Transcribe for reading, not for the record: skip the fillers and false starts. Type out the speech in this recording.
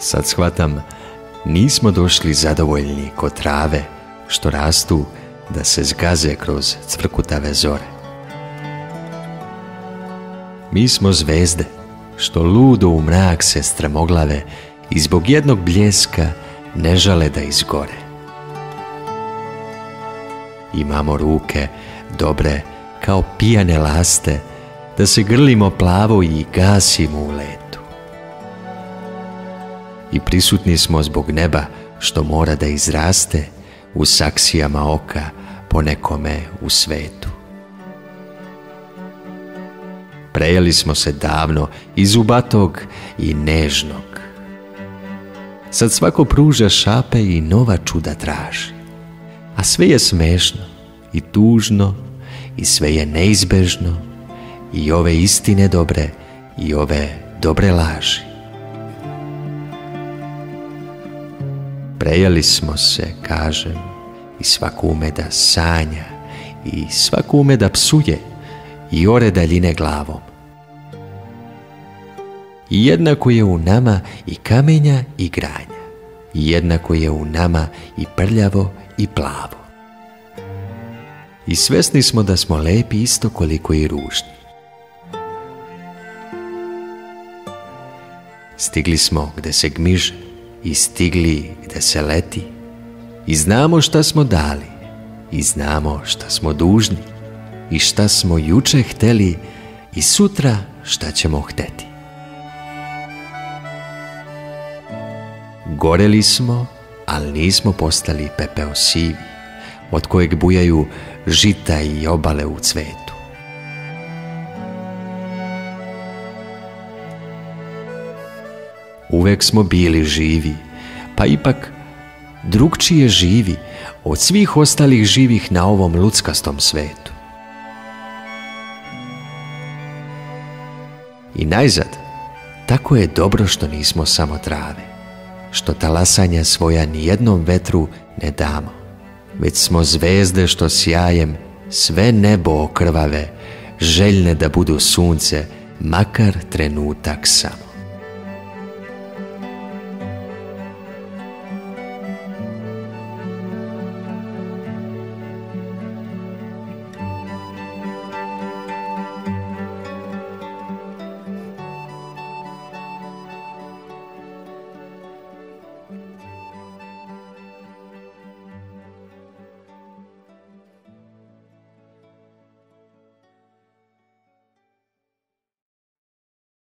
Sad shvatam, nismo došli zadovoljni kod trave što rastu da se zgaze kroz cvrkutave zore. Mi smo zvezde što ludo u mrak se stremoglave i zbog jednog bljeska ne žale da izgore. Imamo ruke dobre kao pijane laste da se grlimo plavo i gasimo u letu. I prisutni smo zbog neba što mora da izraste u saksijama oka po nekome u svetu. Prejeli smo se davno i zubatog i nežnog. Sad svako pruža šape i nova čuda traži. A sve je smešno i tužno i sve je neizbežno i ove istine dobre i ove dobre laži. Prejeli smo se, kažem, i svako ume da sanja i svako ume da psuje i ore daljine glavom. I jednako je u nama i kamenja i granja, i jednako je u nama i prljavo i plavo. I svesni smo da smo lepi isto koliko i ružni. Stigli smo gde se gmiže i stigli gde se leti i znamo šta smo dali i znamo šta smo dužni i šta smo juče hteli i sutra šta ćemo hteti. Goreli smo, ali nismo postali pepeo sivi, od kojeg bujaju žita i obale u cvetu. Uvek smo bili živi, pa ipak drugčije živi od svih ostalih živih na ovom luckastom svetu. I najzad, tako je dobro što nismo samo trave, što talasanja svoja nijednom vetru ne damo, već smo zvezde što sjajem sve nebo okrvave, željne da budu sunce, makar trenutak samo.